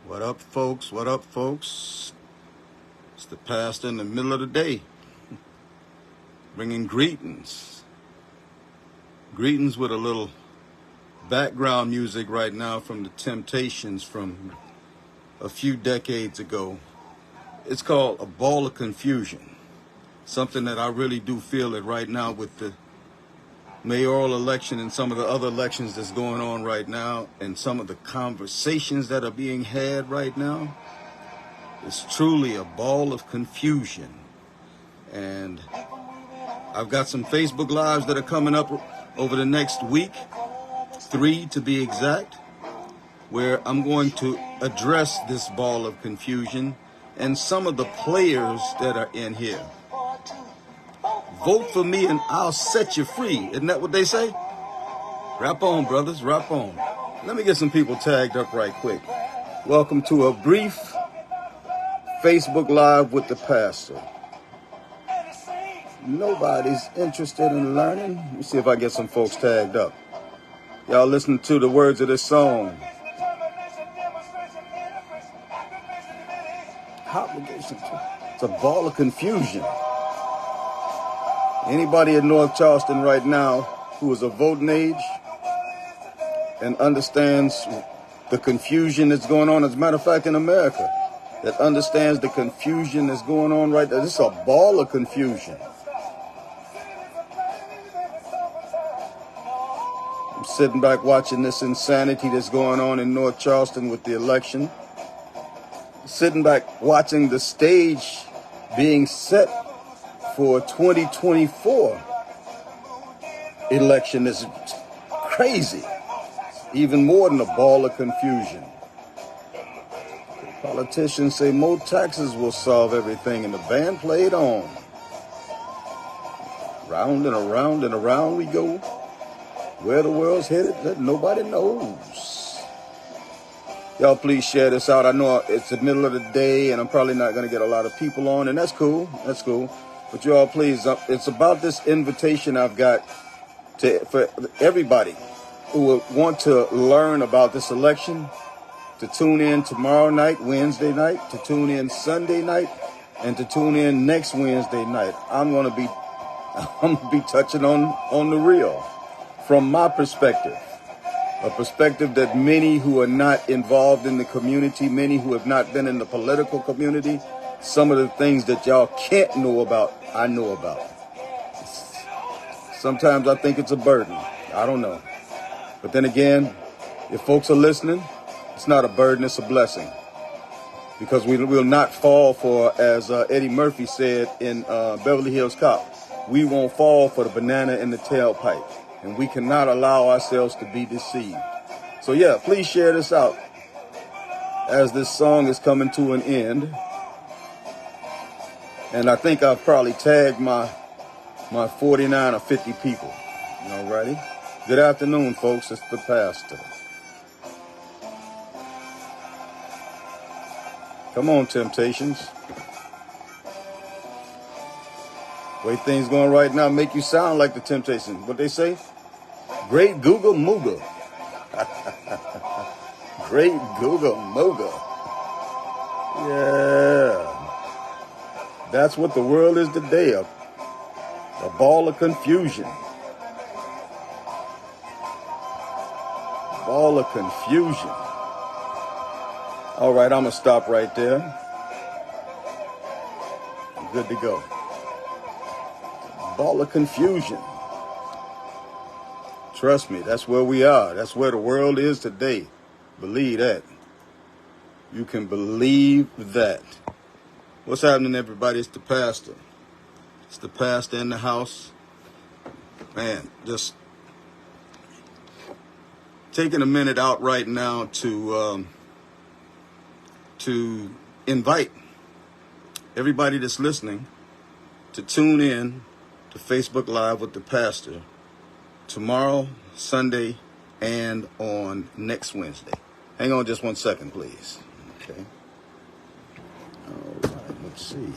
What up, folks? What up, folks? It's the pastor in the middle of the day, bringing greetings. Greetings with a little background music right now from the Temptations from a few decades ago. It's called A Ball of Confusion. Something that I really do feel it right now with the mayoral election and some of the other elections that's going on right now and some of the conversations that are being had right now. It's truly a ball of confusion. And I've got some Facebook Lives that are coming up over the next week, 3 to be exact, where I'm going to address this ball of confusion and some of the players that are in here. Vote for me and I'll set you free. Isn't that what they say? Rap on, brothers, rap on. Let me get some people tagged up right quick. Welcome to a brief Facebook Live with the pastor. Nobody's interested in learning. Let me see if I get some folks tagged up. Y'all listen to the words of this song. Obligation. It's a ball of confusion. Anybody in North Charleston right now who is of voting age and understands the confusion that's going on, as a matter of fact, in America, that understands the confusion that's going on right now. This is a ball of confusion. I'm sitting back watching this insanity that's going on in North Charleston with the election. Sitting back watching the stage being set for 2024 election is crazy. Even more than a ball of confusion. Politicians say more taxes will solve everything, and the band played on. Round and around and around we go. Where the world's headed, that nobody knows. Y'all please share this out. I know it's the middle of the day, and I'm probably not going to get a lot of people on, and that's cool. That's cool. But you all please, it's about this invitation I've got for everybody who will want to learn about this election, to tune in tomorrow night, Wednesday night, to tune in Sunday night, and to tune in next Wednesday night. I'm gonna be touching on the real from my perspective, a perspective that many who are not involved in the community, many who have not been in the political community, some of the things that y'all can't know about, I know about. Sometimes I think it's a burden. I don't know. But then again, if folks are listening, it's not a burden, it's a blessing. Because we will not fall for, as Eddie Murphy said in Beverly Hills Cop, we won't fall for the banana in the tailpipe. And we cannot allow ourselves to be deceived. So yeah, please share this out as this song is coming to an end. And I think I've probably tagged my 49 or 50 people. Alrighty. Good afternoon, folks. It's the pastor. Come on, Temptations. Way things going right now make you sound like the Temptations. What they say? Great Google Mooga. Great Google Mooga. Yeah. That's what the world is today, a ball of confusion. Ball of confusion. All right, I'm going to stop right there. I'm good to go. Ball of confusion. Trust me, that's where we are. That's where the world is today. Believe that. You can believe that. What's happening, everybody? It's the pastor. It's the pastor in the house. Man, just taking a minute out right now to invite everybody that's listening to tune in to Facebook Live with the pastor tomorrow, Sunday, and on next Wednesday. Hang on just 1 second, please. Okay. All right. Let's see.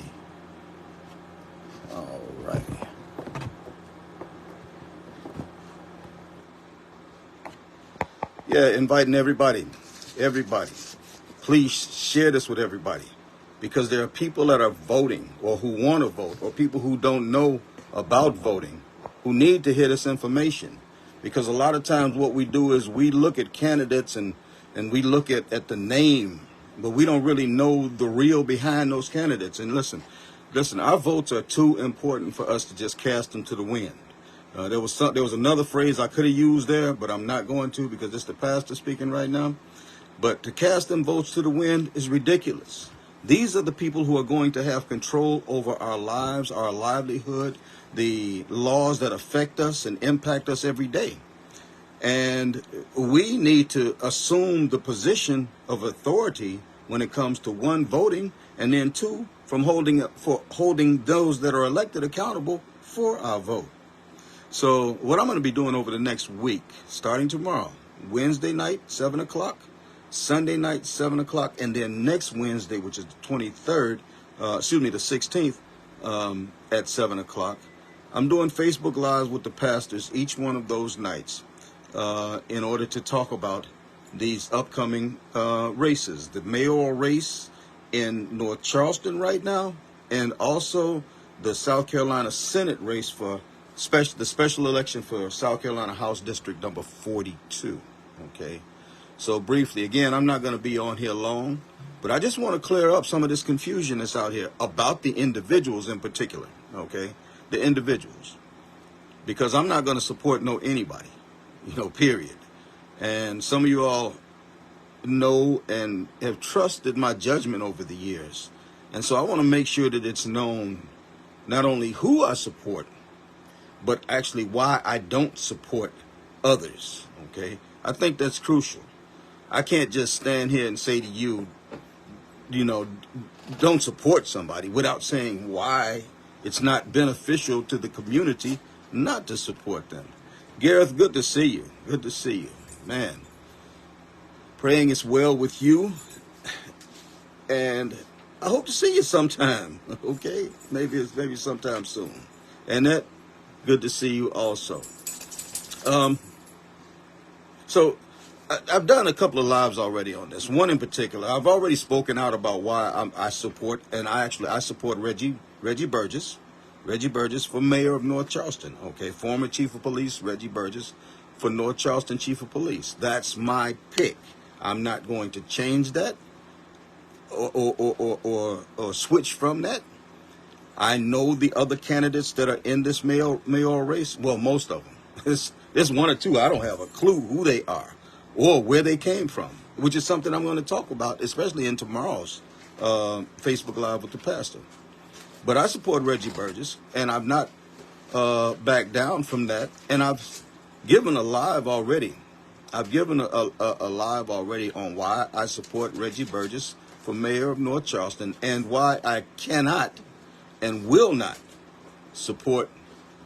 All righty. Yeah, inviting everybody. please share this with everybody, because there are people that are voting or who want to vote, or people who don't know about voting, who need to hear this information. Because a lot of times what we do is we look at candidates and we look at the name, but we don't really know the real behind those candidates. And listen, our votes are too important for us to just cast them to the wind. There was another phrase I could have used there, but I'm not going to, because it's the pastor speaking right now. But to cast them votes to the wind is ridiculous. These are the people who are going to have control over our lives, our livelihood, the laws that affect us and impact us every day. And we need to assume the position of authority when it comes to, one, voting, and then two, from holding those that are elected accountable for our vote. So what I'm going to be doing over the next week, starting tomorrow, Wednesday night, 7 o'clock, Sunday night, 7 o'clock, and then next Wednesday, which is the 23rd, the 16th, at 7 o'clock, I'm doing Facebook Lives with the pastors each one of those nights in order to talk about these upcoming races. The mayoral race in North Charleston right now, and also the South Carolina Senate race for the special election for South Carolina House District number 42. Okay. So briefly, again, I'm not going to be on here long, but I just want to clear up some of this confusion that's out here about the individuals in particular. Okay. The individuals, because I'm not going to support anybody, period. And some of you all know and have trusted my judgment over the years. And so I want to make sure that it's known not only who I support, but actually why I don't support others. Okay. I think that's crucial. I can't just stand here and say to you, don't support somebody without saying why it's not beneficial to the community not to support them. Gareth, good to see you. Good to see you. Man, praying it's well with you. And I hope to see you sometime. Okay? Maybe sometime soon. Annette, good to see you also. So I've done a couple of lives already on this. One in particular, I've already spoken out about why I support, and I support Reggie Burgess. Reggie Burgess for mayor of North Charleston. Okay, former chief of police Reggie Burgess for North Charleston chief of police. That's my pick. I'm not going to change that or switch from that. I know the other candidates that are in this mayoral race. Well, most of them. There's one or two I don't have a clue who they are or where they came from, which is something I'm going to talk about, especially in tomorrow's Facebook Live with the pastor. But I support Reggie Burgess, and I've not backed down from that. And I've given a live already. I've given a live already on why I support Reggie Burgess for mayor of North Charleston, and why I cannot and will not support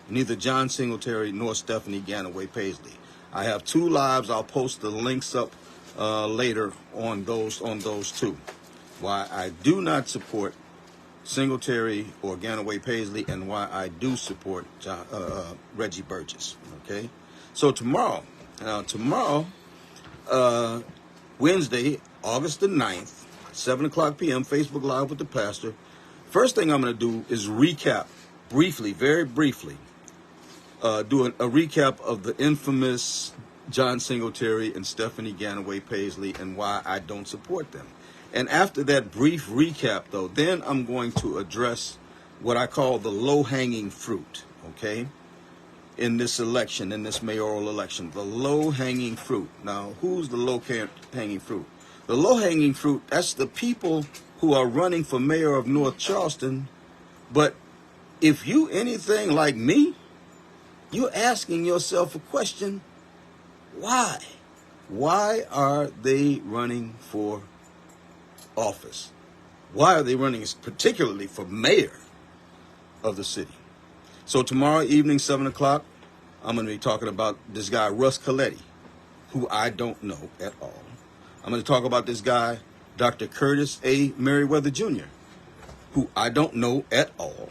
neither John Singletary nor Stephanie Ganaway Paisley. I have two lives. I'll post the links up later on those two. Why I do not support Singletary or Ganaway Paisley, and why I do support Reggie Burgess. Okay, so tomorrow, Wednesday, August the 9th, 7 o'clock p.m., Facebook Live with the pastor. First thing I'm going to do is recap briefly, very briefly, do a recap of the infamous John Singletary and Stephanie Ganaway Paisley and why I don't support them. And after that brief recap, though, then I'm going to address what I call the low-hanging fruit, okay, in this election, in this mayoral election, the low-hanging fruit. Now, who's the low-hanging fruit? The low-hanging fruit, that's the people who are running for mayor of North Charleston. But if you anything like me, you're asking yourself a question, why? Why are they running for office? Why are they running particularly for mayor of the city? So tomorrow evening, 7 o'clock, I'm going to be talking about this guy, Russ Coletti, who I don't know at all. I'm going to talk about this guy, Dr. Curtis A. Merriweather Jr., who I don't know at all.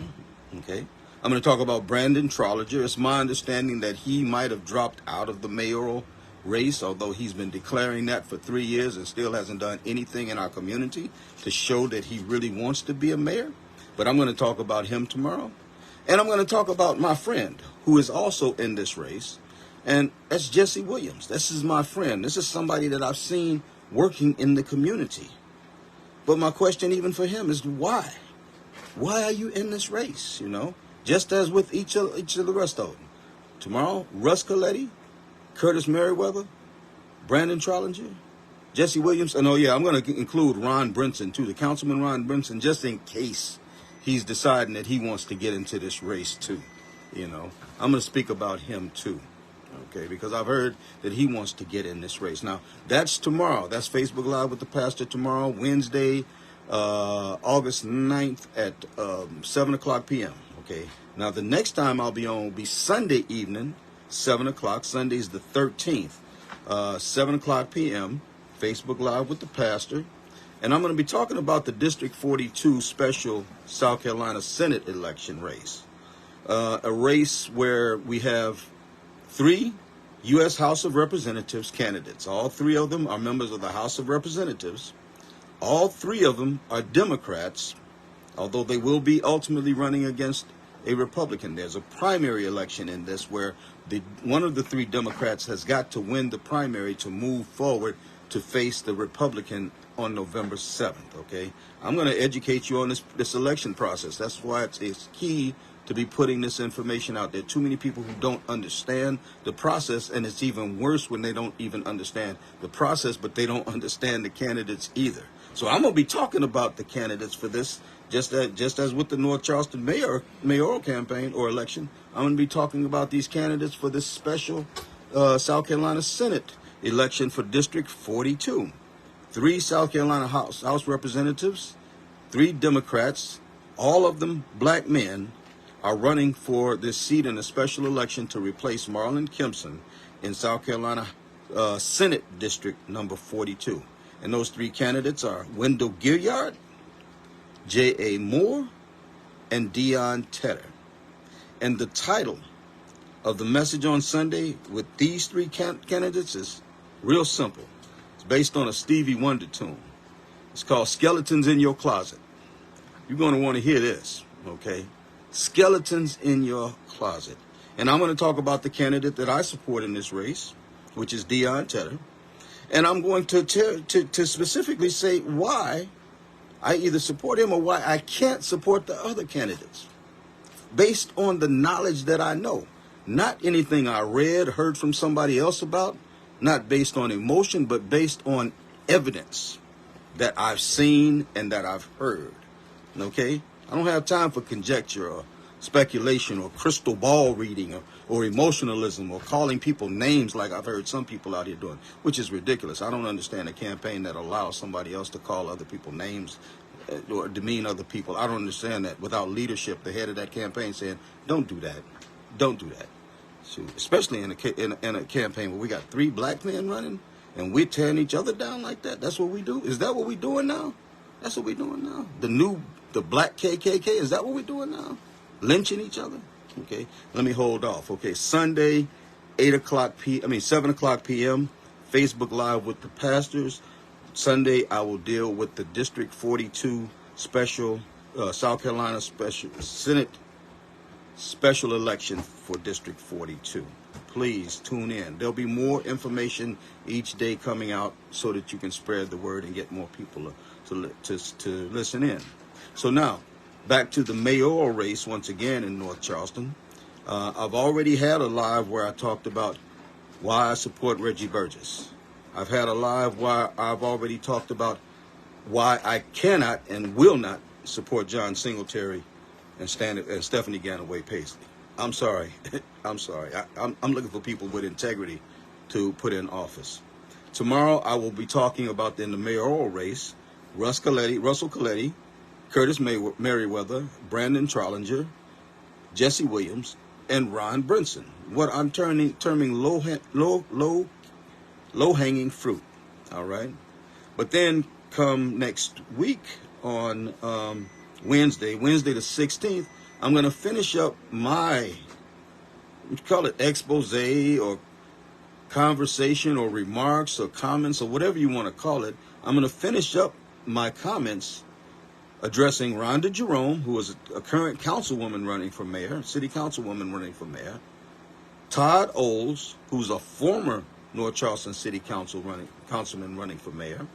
Okay. I'm going to talk about Brandon Trollinger. It's my understanding that he might have dropped out of the mayoral race, although he's been declaring that for 3 years and still hasn't done anything in our community to show that he really wants to be a mayor. But I'm going to talk about him tomorrow. And I'm going to talk about my friend who is also in this race. And that's Jesse Williams. This is my friend. This is somebody that I've seen working in the community. But my question even for him is why? Why are you in this race, you know? Just as with each of the rest of them. Tomorrow, Russ Coletti, Curtis Merriweather, Brandon Trollinger, Jesse Williams. And oh yeah, I'm going to include Ron Brinson too, the Councilman Ron Brinson, just in case he's deciding that he wants to get into this race too. You know, I'm going to speak about him too. Okay, because I've heard that he wants to get in this race. Now, that's tomorrow. That's Facebook Live with the Pastor tomorrow, Wednesday, August 9th at 7 o'clock p.m. Okay, now the next time I'll be on will be Sunday evening, 7 o'clock. Sunday's the 13th, 7 o'clock p.m., Facebook Live with the Pastor. And I'm going to be talking about the District 42 special South Carolina Senate election race. A race where we have 3 U.S. House of Representatives candidates. All 3 of them are members of the House of Representatives. All 3 of them are Democrats, although they will be ultimately running against a Republican. There's a primary election in this where one of the 3 Democrats has got to win the primary to move forward to face the Republican on November 7th, okay? I'm going to educate you on this election process. That's why it's key to be putting this information out there. Too many people who don't understand the process, and it's even worse when they don't even understand the process, but they don't understand the candidates either. So I'm going to be talking about the candidates for this, just as with the North Charleston mayoral campaign or election. I'm going to be talking about these candidates for this special South Carolina Senate election for District 42. 3 South Carolina House Representatives, 3 Democrats, all of them black men, are running for this seat in a special election to replace Marlon Kempson in South Carolina Senate District number 42. And those 3 candidates are Wendell Gilliard, J.A. Moore, and Deon Tedder. And the title of the message on Sunday with these 3 candidates is real simple. It's based on a Stevie Wonder tune. It's called Skeletons in Your Closet. You're going to want to hear this, okay? Skeletons in your closet. And I'm going to talk about the candidate that I support in this race, which is Deon Tedder. And I'm going to specifically say why I either support him or why I can't support the other candidates, based on the knowledge that I know. Not anything I read, heard from somebody else about, not based on emotion, but based on evidence that I've seen and that I've heard. Okay? I don't have time for conjecture or speculation or crystal ball reading or emotionalism or calling people names like I've heard some people out here doing, which is ridiculous. I don't understand a campaign that allows somebody else to call other people names or demean other people. I don't understand that without leadership, the head of that campaign saying, don't do that. Don't do that. So, especially in a campaign where we got 3 black men running and we're tearing each other down like that. That's what we do. Is that what we're doing now? That's what we're doing now. The black KKK, is that what we're doing now? Lynching each other? Okay, let me hold off. Okay, Sunday, 7 o'clock p.m., Facebook Live with the pastors. Sunday, I will deal with the District 42 special, South Carolina special Senate special election for District 42. Please tune in. There'll be more information each day coming out so that you can spread the word and get more people to listen in. So now, back to the mayoral race once again in North Charleston. I've already had a live where I talked about why I support Reggie Burgess. I've had a live where I've already talked about why I cannot and will not support John Singletary and Stephanie Ganaway Paisley. I'm sorry. I'm sorry. I'm looking for people with integrity to put in office. Tomorrow I will be talking about in the mayoral race, Russell Coletti, Curtis Merriweather, Brandon Trollinger, Jesse Williams, and Ron Brinson. What I'm terming low-hanging fruit. All right. But then come next week on Wednesday the 16th, I'm going to finish up my, we call it expose or conversation or remarks or comments or whatever you want to call it. I'm going to finish up my comments addressing Rhonda Jerome, who is a current councilwoman running for mayor, city councilwoman running for mayor, Todd Olds, who's a former North Charleston City councilman running for mayor,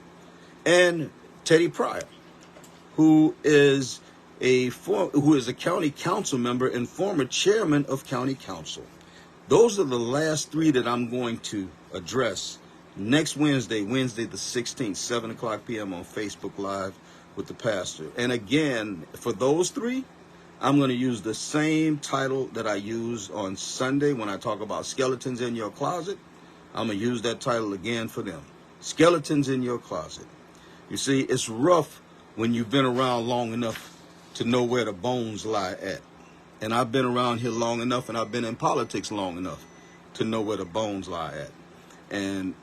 and Teddie Pryor, who is a county council member and former chairman of county council. Those are the last three that I'm going to address next Wednesday the 16th, 7 o'clock p.m. on Facebook Live with the pastor. And again, for those three, I'm going to use the same title that I use on Sunday when I talk about skeletons in your closet. I'm going to use that title again for them. Skeletons in your closet. You see, it's rough when you've been around long enough to know where the bones lie at. And I've been around here long enough, and I've been in politics long enough to know where the bones lie at. And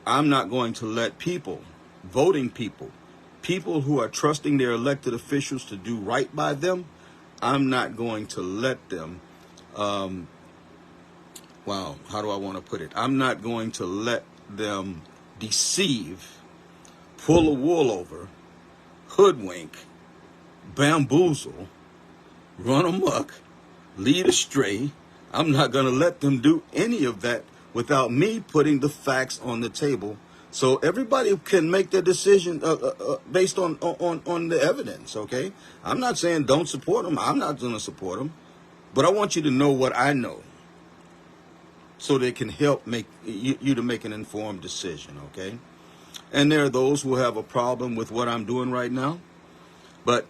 I'm not going to let people, voting people who are trusting their elected officials to do right by them, I'm not going to let them, how do I want to put it? I'm not going to let them deceive, pull a wool over, hoodwink, bamboozle, run amok, lead astray. I'm not going to let them do any of that without me putting the facts on the table so everybody can make their decision based on the evidence, okay? I'm not saying don't support them. I'm not going to support them. But I want you to know what I know so they can help make you to make an informed decision, okay? And there are those who have a problem with what I'm doing right now. But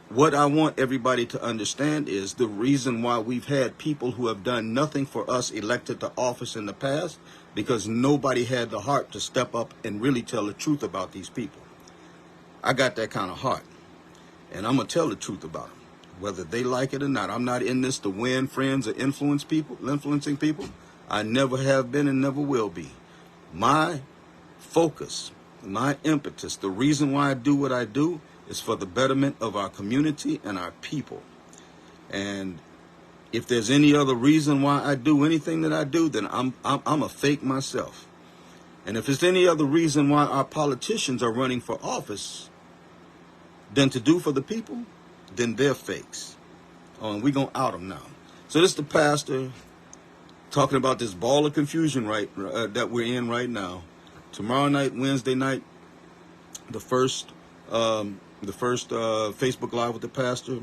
what I want everybody to understand is the reason why we've had people who have done nothing for us elected to office in the past, because nobody had the heart to step up and really tell the truth about these people. I got that kind of heart, and I'm going to tell the truth about them, whether they like it or not. I'm not in this to win friends or influencing people. I never have been and never will be. My focus, my impetus, the reason why I do what I do is for the betterment of our community and our people. And if there's any other reason why I do anything that I do, then I'm a fake myself. And if it's any other reason why our politicians are running for office than to do for the people, then they're fakes. And we're going to out them now. So this is the pastor talking about this ball of confusion that we're in right now. Tomorrow night, Wednesday night, the first Facebook Live with the pastor,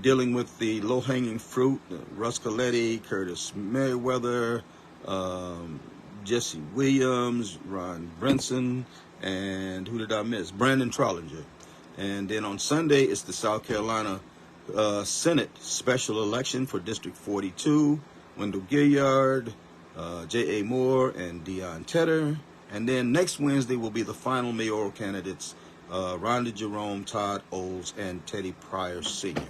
dealing with the low-hanging fruit, Russ Coletti, Curtis Merriweather, Jesse Williams, Ron Brinson, and who did I miss? Brandon Trollinger. And then on Sunday, it's the South Carolina Senate special election for District 42, Wendell Gilliard, J.A. Moore, and Deon Tedder. And then next Wednesday will be the final mayoral candidates, Rhonda Jerome, Todd Olds, and Teddie Pryor Sr.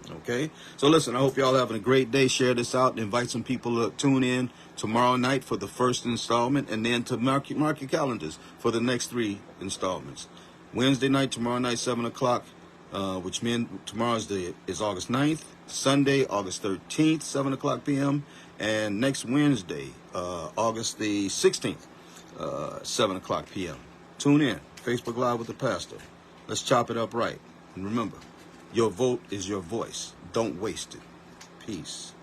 Okay? So listen, I hope y'all having a great day. Share this out and invite some people to tune in tomorrow night for the first installment, and then to mark your calendars for the next three installments. Wednesday night, tomorrow night, 7 o'clock, which means tomorrow is August 9th. Sunday, August 13th, 7 o'clock p.m. And next Wednesday, August the 16th, 7 o'clock p.m. Tune in. Facebook Live with the pastor. Let's chop it up right. And remember, your vote is your voice. Don't waste it. Peace.